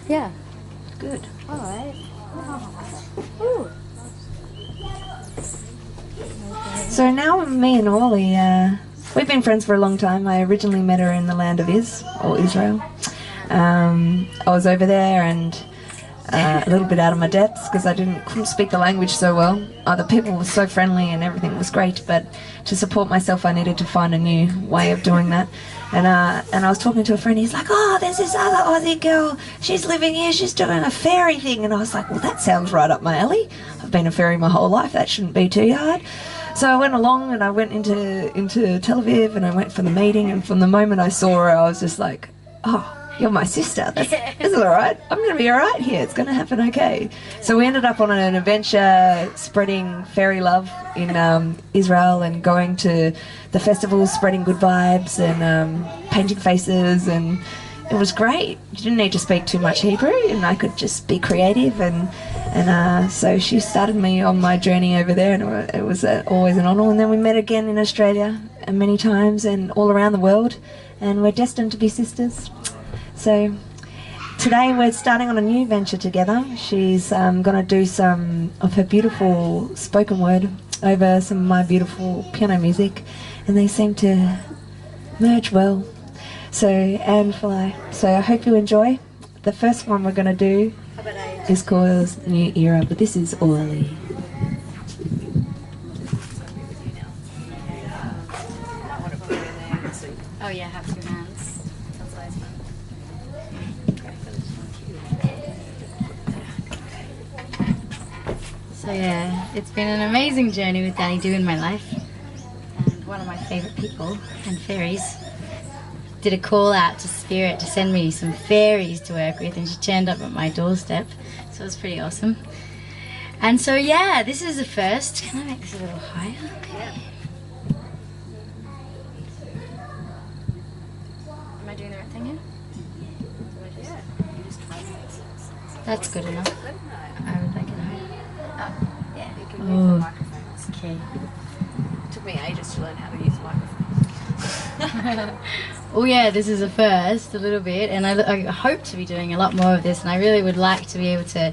Yeah. Good. All right. So now me and Orly, we've been friends for a long time. I originally met her in the land of Israel. I was over there and a little bit out of my depths because I couldn't speak the language so well. The people were so friendly and everything was great, but to support myself I needed to find a new way of doing that. And I was talking to a friend. He's like, "Oh, there's this other Aussie girl. She's living here. She's doing a fairy thing." And I was like, "Well, that sounds right up my alley. I've been a fairy my whole life. That shouldn't be too hard." So I went along and I went into Tel Aviv and I went for the meeting. And from the moment I saw her, I was just like, "Oh, you're my sister. This is all right. I'm going to be all right here. It's going to happen okay." So we ended up on an adventure spreading fairy love in Israel and going to the festivals, spreading good vibes and painting faces, and it was great. You didn't need to speak too much Hebrew and I could just be creative, and so she started me on my journey over there, and it was always an honour. And then we met again in Australia and many times and all around the world, and we're destined to be sisters. So today we're starting on a new venture together. She's going to do some of her beautiful spoken word over some of my beautiful piano music, and they seem to merge well. So, and fly. So I hope you enjoy. The first one we're going to do is called New Era, but this is Orly. Oh yeah, have two hands. That's always fun. So yeah, it's been an amazing journey with Danny Doo in my life, and one of my favourite people and fairies did a call out to Spirit to send me some fairies to work with, and she turned up at my doorstep, so it was pretty awesome. And so yeah, this is the first. Can I make this a little higher? Yeah. Am I doing the right thing here? Yeah. That's good enough. I would like it higher. Oh, yeah. You can use the microphones. Okay. It took me ages to learn how to use microphones. Oh yeah, this is a first, a little bit, and I hope to be doing a lot more of this, and I really would like to be able to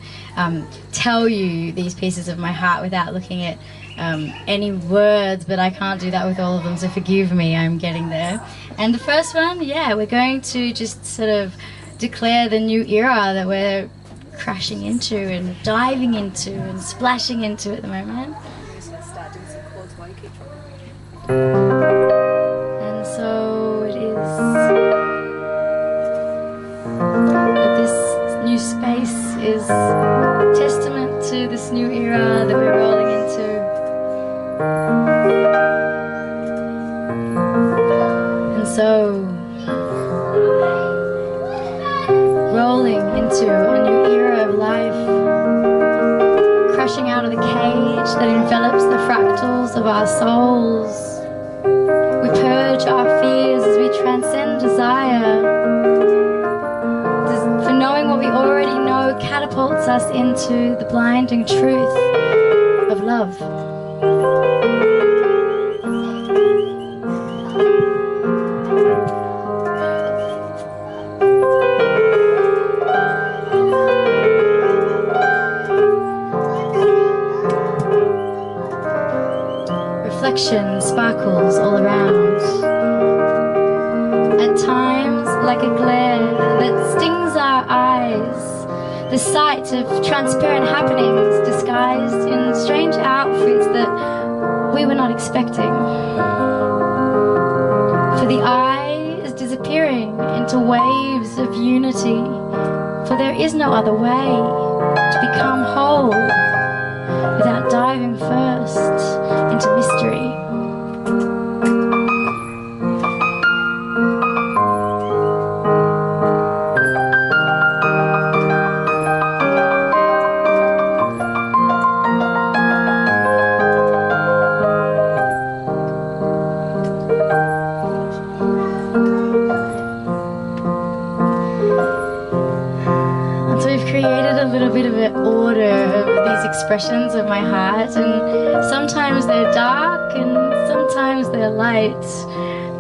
tell you these pieces of my heart without looking at any words, but I can't do that with all of them, so forgive me, I'm getting there. And the first one, yeah, we're going to just sort of declare the new era that we're crashing into and diving into and splashing into at the moment. I'm just going to start doing some chords while you keep talking. And so it is that this new space is testament to this new era that we're rolling into. And so, rolling into a new era of life, crashing out of the cage that envelops the fractals of our souls. We purge our fears as we transcend desire. For knowing what we already know catapults us into the blinding truth of love. Reflection sparkles all around. At times, like a glare that stings our eyes, the sight of transparent happenings disguised in strange outfits that we were not expecting. For the eye is disappearing into waves of unity, for there is no other way to become whole without diving first into mystery. And so we've created a little bit of an order of these expressions of my heart, and sometimes they're dark and sometimes they're light,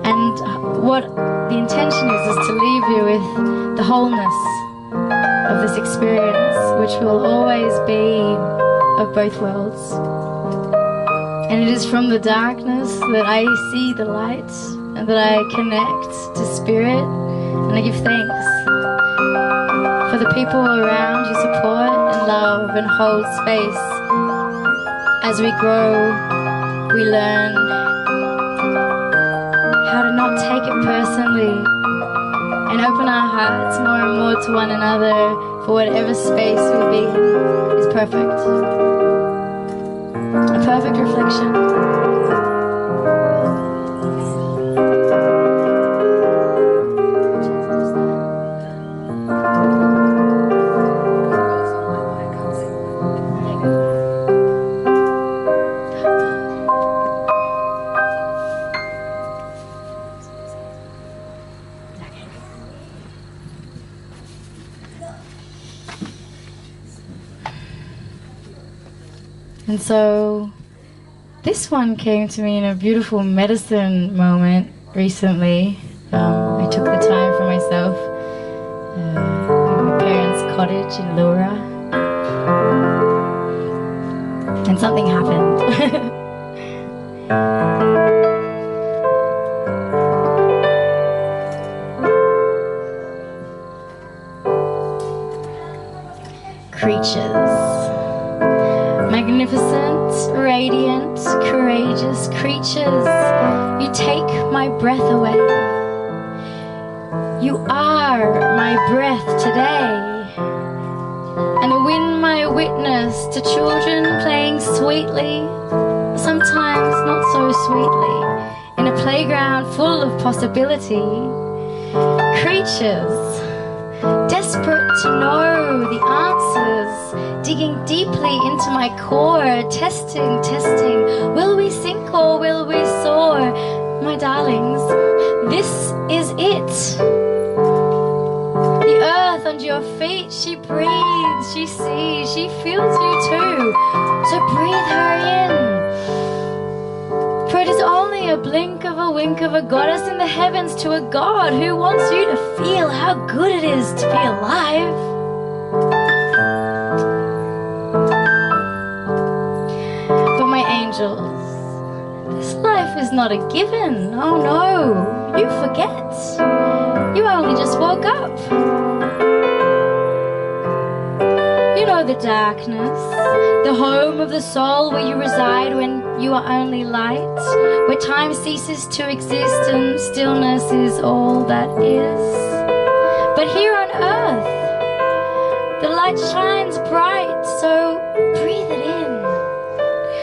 and what the intention is to leave you with the wholeness of this experience, which will always be of both worlds. And it is from the darkness that I see the light, and that I connect to spirit, and I give thanks for the people around who support and love and hold space. As we grow, we learn how to not take it personally and open our hearts more and more to one another, for whatever space we be in is perfect. A perfect reflection. And so this one came to me in a beautiful medicine moment recently. I took the time for myself in my parents' cottage in Lura, and something happened. Creatures. Magnificent, radiant, courageous creatures, you take my breath away. You are my breath today, and the wind my witness to children playing sweetly, sometimes not so sweetly, in a playground full of possibility. Creatures, desperate to know the answers, digging deeply into my core, testing, testing. Will we sink or will we soar? My darlings, this is it. The earth under your feet, she breathes, she sees, she feels you too. So breathe her in. For it is only a blink of a wink of a goddess in the heavens to a god who wants you to feel how good it is to be alive. But my angels, this life is not a given. Oh no, you forget. You only just woke up. You know the darkness, the home of the soul where you reside when you are only light, where time ceases to exist and stillness is all that is. But here on earth, the light shines bright, so breathe it in.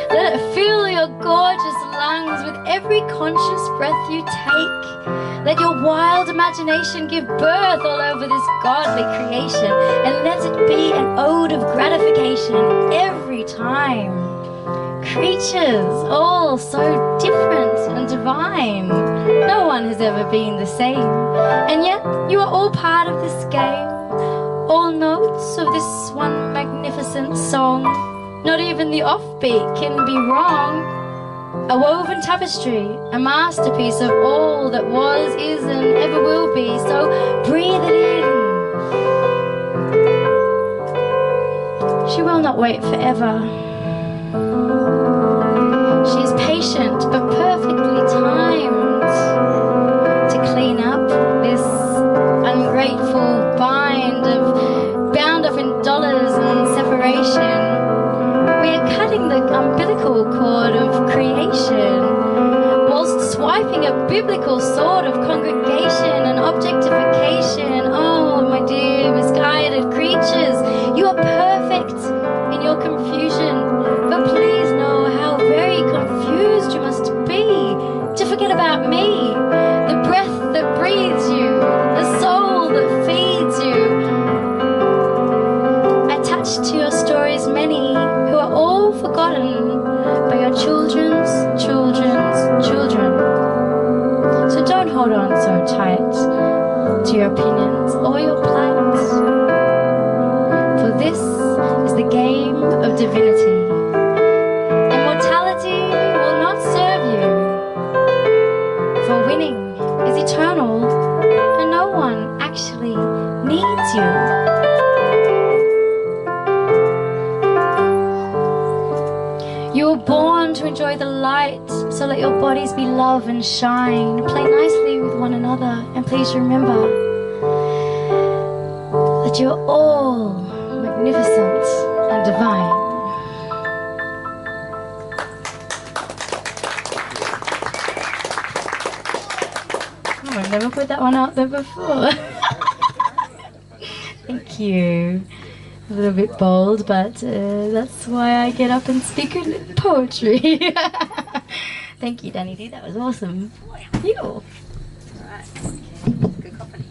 Let it fill your gorgeous lungs with every conscious breath you take. Let your wild imagination give birth all over this godly creation, and let it be an ode of gratification every time. Creatures, all so different and divine. No one has ever been the same, and yet you are all part of this game. All notes of this one magnificent song. Not even the offbeat can be wrong. A woven tapestry, a masterpiece of all that was, is, and ever will be. So breathe it in. She will not wait forever. She is patient but perfectly timed to clean up this ungrateful bind of bound up in dollars and separation. We are cutting the umbilical cord of creation, whilst swiping a biblical sword of congregation and objectification. Oh, my dear misguided creatures, you are perfect in your confusion, but please know how very confused you must be to forget about me, the breath that breathes you, the soul that feeds you. Attached to your stories many who are all forgotten by your children's children's children. So don't hold on so tight. born to enjoy the light, so let your bodies be love and shine. Play nicely with one another, and please remember that you're all magnificent and divine. Oh, I've never put that one out there before. Thank you. A little bit bold, but that's why I get up and speak in poetry. Thank you, Danny D. That was awesome. You. Alright. Good company.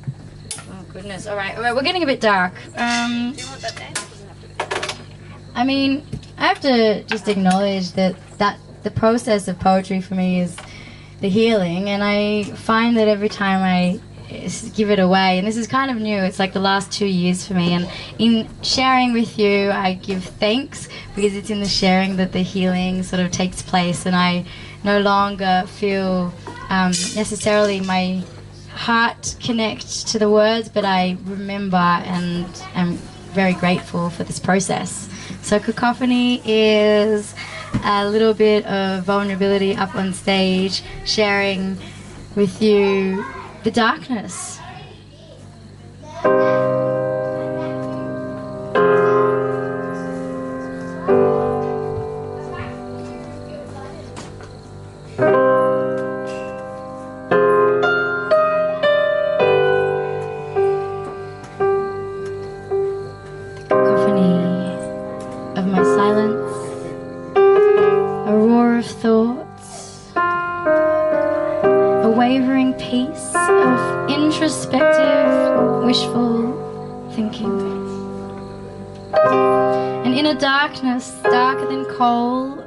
Oh goodness. All right. We're getting a bit dark. Do you want that dance? Doesn't have to be. I mean, I have to just acknowledge that the process of poetry for me is the healing, and I find that every time I give it away, and this is kind of new, it's like the last 2 years for me, and in sharing with you I give thanks, because it's in the sharing that the healing sort of takes place, and I no longer feel necessarily my heart connect to the words, but I remember and am very grateful for this process. So Cacophony is a little bit of vulnerability up on stage, sharing with you the darkness. The cacophony of my silence, a roar of thoughts, a wavering peace of introspective, wishful thinking. And in a darkness darker than coal,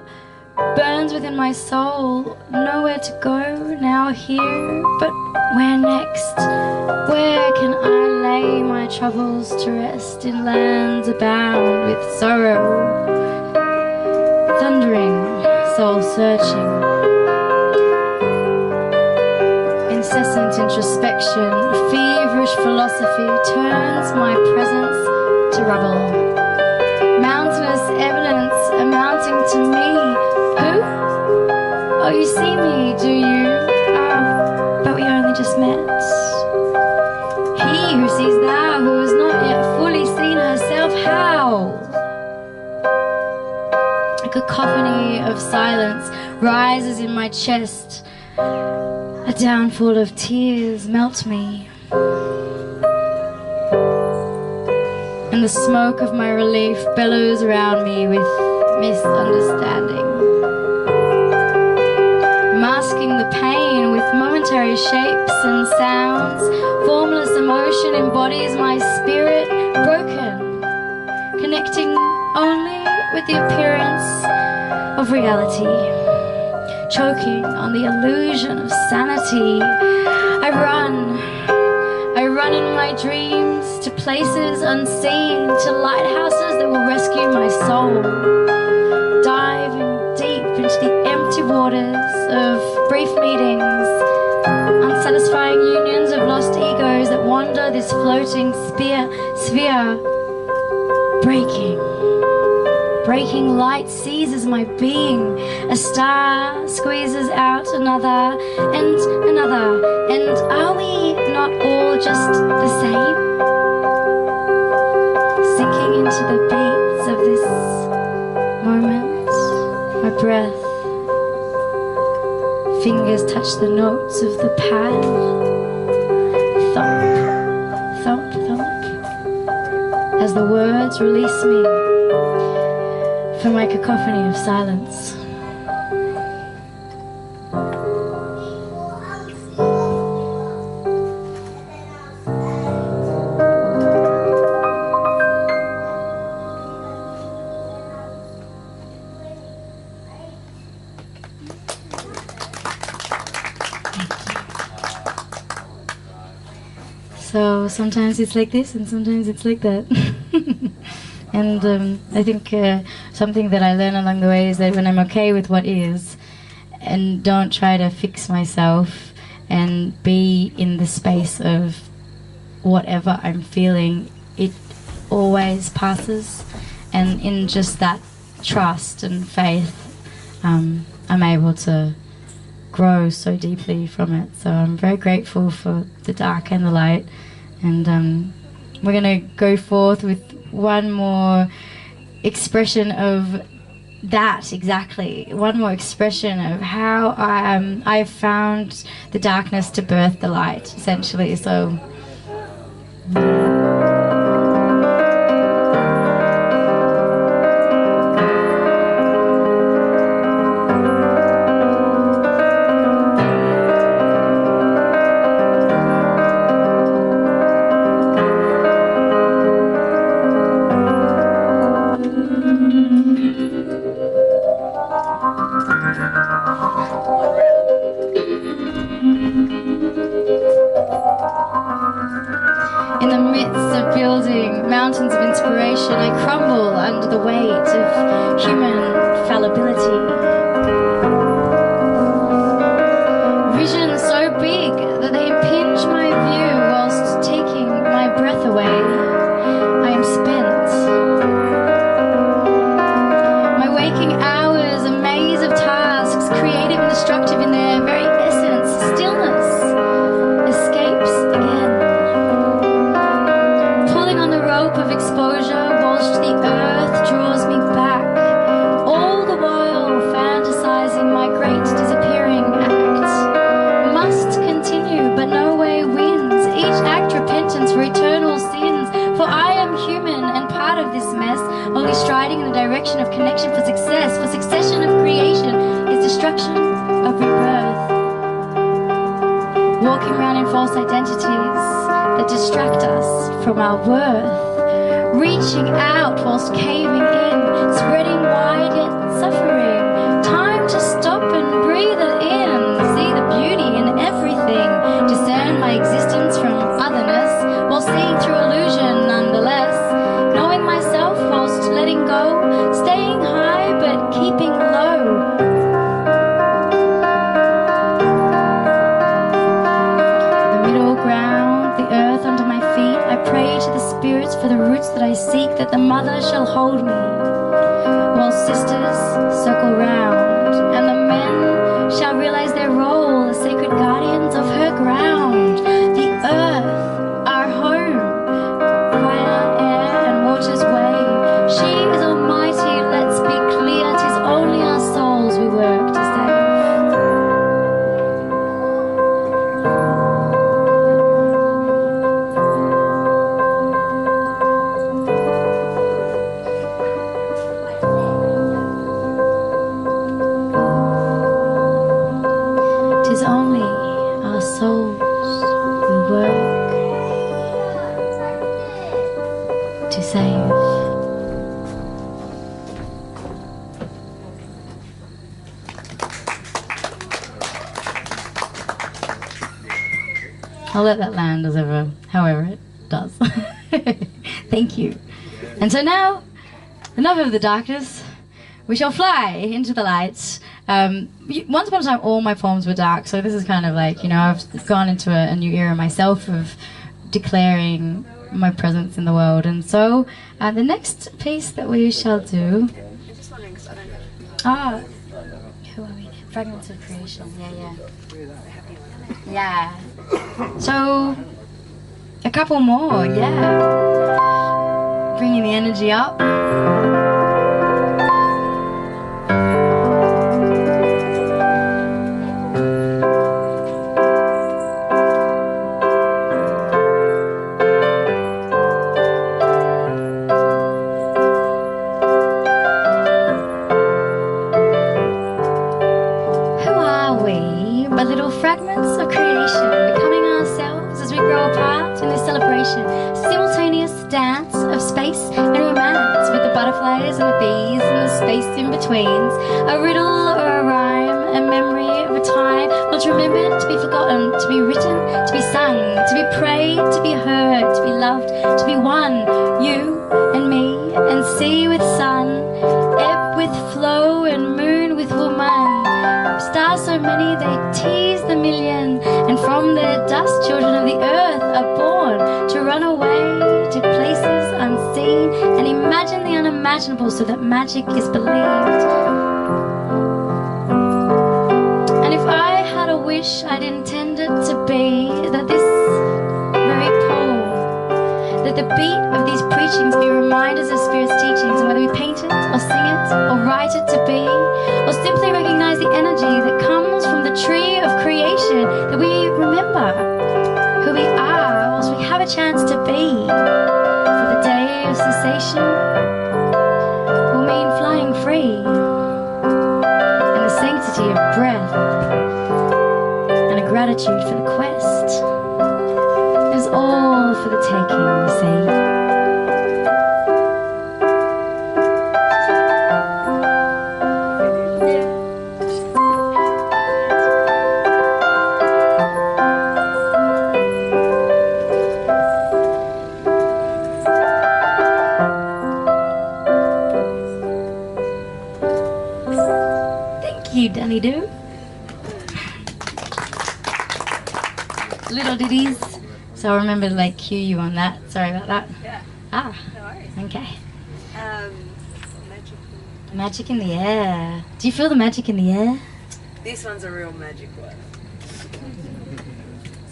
burns within my soul, nowhere to go, now here, but where next? Where can I lay my troubles to rest in lands abound with sorrow, thundering, soul-searching, incessant introspection, feverish philosophy turns my presence to rubble. Mountainous evidence amounting to me. Who? Oh, you see me, do you? Oh, but we only just met. He who sees thou, who has not yet fully seen herself, how? A cacophony of silence rises in my chest. A downfall of tears melt me, and the smoke of my relief bellows around me with misunderstanding, masking the pain with momentary shapes and sounds. Formless emotion embodies my spirit, broken, connecting only with the appearance of reality, choking on the illusion of sanity. I run in my dreams to places unseen, to lighthouses that will rescue my soul, diving deep into the empty waters of brief meetings, unsatisfying unions of lost egos that wander this floating sphere, breaking light seizes my being. A star squeezes out another and another, and are we not all just the same? Sinking into the beats of this moment, my breath, fingers touch the notes of the pad. Thump, thump, thump, as the words release me from my cacophony of silence. So sometimes it's like this and sometimes it's like that. And I think something that I learn along the way is that when I'm okay with what is and don't try to fix myself and be in the space of whatever I'm feeling, it always passes. And in just that trust and faith, I'm able to grow so deeply from it. So I'm very grateful for the dark and the light. And we're going to go forth with one more expression of that, exactly. One more expression of how I've found the darkness to birth the light, essentially. So in the midst of building mountains of inspiration, I crumble under the weight of human fallibility. Visions so big that they impinge my view whilst taking my breath away. I am spent. My waking hours, a maze of tasks, creative and destructive in their very essence, stillness escapes again. Of exposure whilst the earth draws me back, all the while fantasizing my great disappearing act must continue, but no way wins. Each act repentance for eternal sins, for I am human and part of this mess, only striding in the direction of connection for success, for succession of creation is destruction of rebirth. Walking around in false identities that distract us from our worth. Reaching out whilst caving in, spreading wide yet suffering. Time to stop and breathe it in. See the beauty in everything. Discern my existence from otherness, while seeing through illusion nonetheless. Knowing myself whilst letting go. Staying high but keeping low. The middle ground, the earth under my feet. I pray to the spirits for the roots that I seek, that the mother shall hold me, while sisters circle round, and the men shall realize their role as sacred guardians of her ground. The earth, our home, fire, air, and water's way. She is almighty, let's be clear, 'tis only our souls we work to save. Only our souls we work to save. I'll let that land however it does. Thank you. And so now, enough of the darkness. We shall fly into the lights. Once upon a time, all my poems were dark, so this is kind of like, I've gone into a new era myself of declaring my presence in the world. And so, the next piece that we shall do... I'm just wondering, because I don't know. Who are we? Fragments of Creation, yeah. So, a couple more, yeah. Bringing the energy up. Fragments of creation, becoming ourselves as we grow apart in this celebration. Simultaneous dance of space and romance with the butterflies and the bees and the space in betweens. A riddle or a rhyme, a memory of a time not remembered, to be forgotten, to be written, to be sung, to be prayed, to be heard, to be loved, to be one. You and me and sea with sun, ebb with flow and moon with woman. Stars so many they tease the million, and from their dust children of the earth are born to run away to places unseen and imagine the unimaginable so that magic is believed. wish I'd intended to be that this very poem, that the beat of these preachings be reminders of Spirit's teachings, and whether we paint it or sing it or write it to be, or simply recognize the energy that comes from the tree of creation, that we remember who we are whilst we have a chance to be. For the day of cessation will mean flying free, and the sanctity of breath, and a gratitude for the quest is all for the taking, you see. You Danny do little ditties, so I'll remember to like cue you on that. Sorry about that. Yeah. Ah, No worries. okay. Magic. Magic in the air. Do you feel the magic in the air? This one's a real magic one.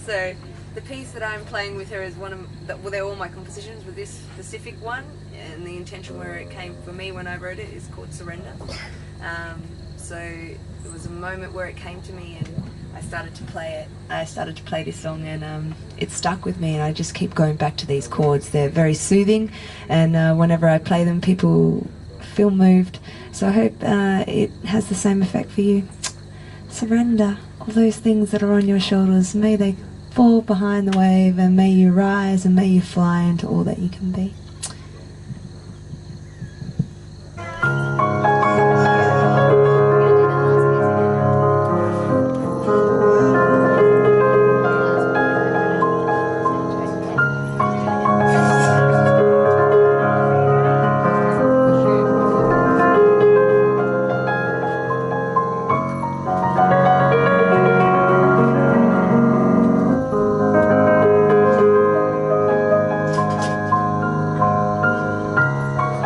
So the piece that I'm playing with her is one of well, they're all my compositions, but this specific one and the intention where it came for me when I wrote it is called Surrender. So it was a moment where it came to me and I started to play it. I started to play this song and it stuck with me, and I just keep going back to these chords. They're very soothing, and whenever I play them people feel moved. So I hope it has the same effect for you. Surrender. All those things that are on your shoulders, may they fall behind the wave, and may you rise and may you fly into all that you can be.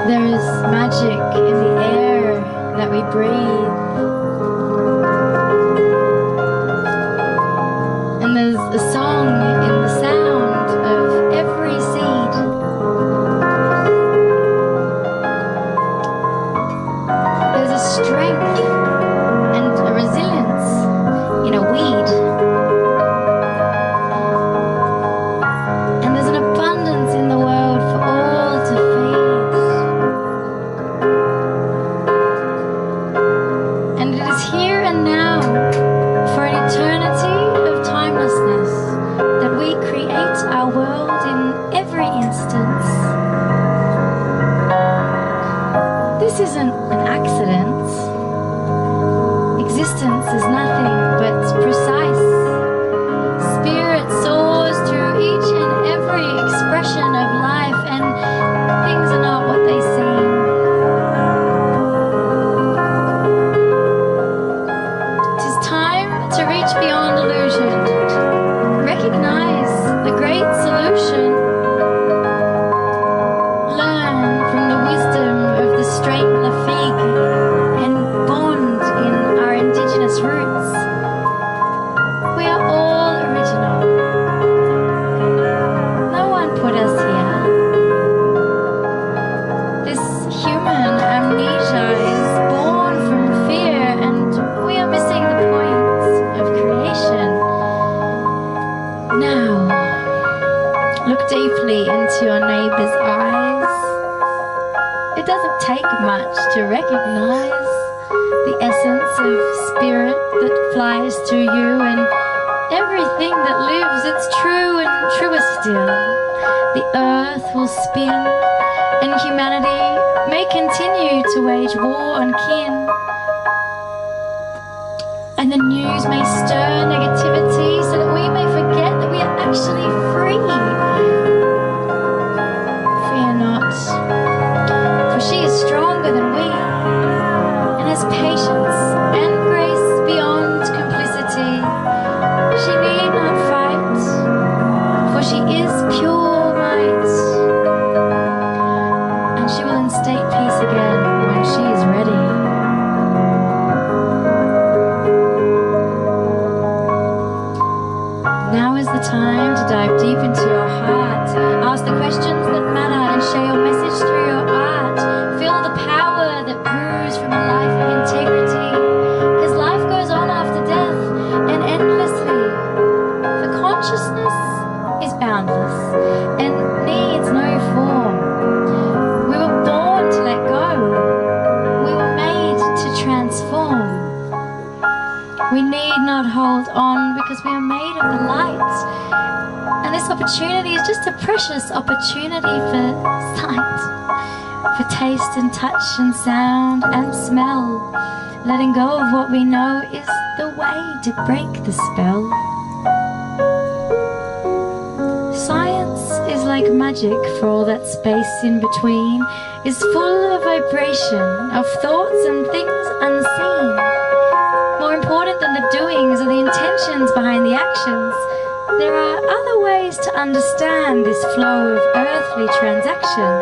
There is magic in the air that we breathe, and there's a song in the sound of every seed. There's a strength and a resilience in a weed, and there's an abundance in the world for all to feed. And it is here and now, for an eternity of timelessness, that we create our world in every instance. This isn't an accident. Existence is nothing but precise. Spirit soars through each and every expression of life, and things are not what they seem. To reach beyond illusion, recognize the great solution, learn from the wisdom of the straight Lafig, and bond in our indigenous roots. We are all original. No one put us here. This human amnesia is born from fear, and we are missing the point of creation. Now, look deeply into your neighbor's eyes. It doesn't take much to recognize the essence of spirit that flies through you, and everything that lives, it's true and truer still. The earth will spin, and humanity may continue to wage war on kin. And the news may stir negativity so that we may forget that we are actually free. Fear not, for she is stronger than we, and has patience and grace beyond complicity. She need not fight, for she is pure might, and she will instate peace again when she is ready. just a precious opportunity for sight, for taste and touch and sound and smell. Letting go of what we know is the way to break the spell. Science is like magic, for all that space in between is full of vibration, of thoughts and things unseen. More important than the doings or the intentions behind the actions, there are other ways to understand this flow of earthly transaction.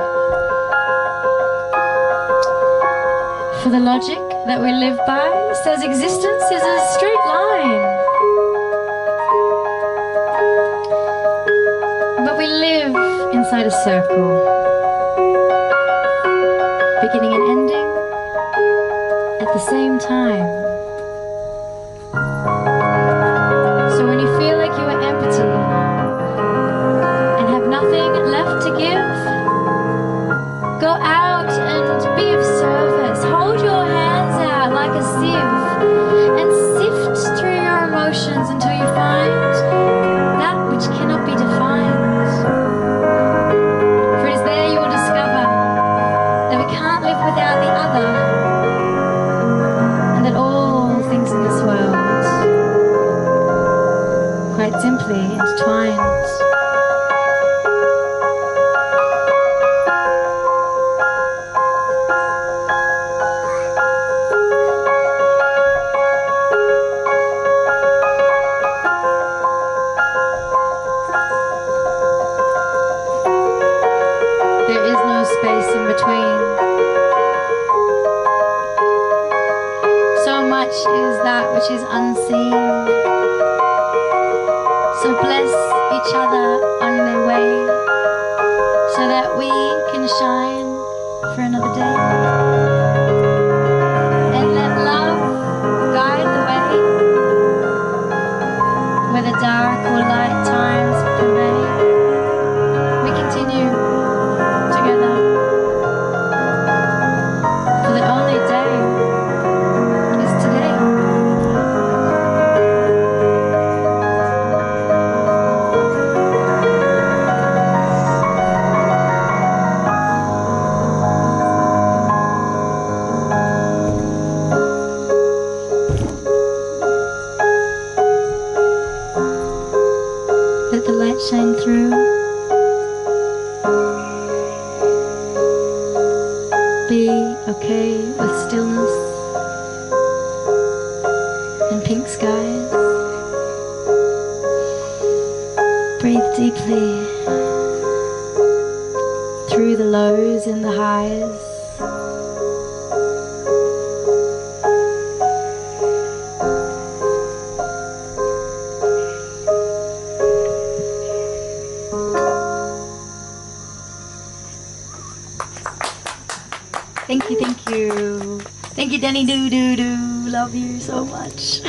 For the logic that we live by says existence is a straight line. But we live inside a circle, beginning and ending at the same time. So when you feel like you are empty and have nothing left to give, go out and be of service. Hold your hands out like a sieve and sift through your emotions until you find that which cannot be defined. For it is there you will discover that we can't live without the other, and that all things in this world quite simply intertwined. There is no space in between. So much is that which is unseen. So bless each other on their way, so that we can shine for another day. And let love guide the way, whether dark or light times prevail. We continue together, for the only day is today. Let the light shine through. Be okay with stillness and pink skies. Breathe deeply through the lows and the highs. Thank you, thank you. Thank you, Danny Doo Doo Doo. Love you so much.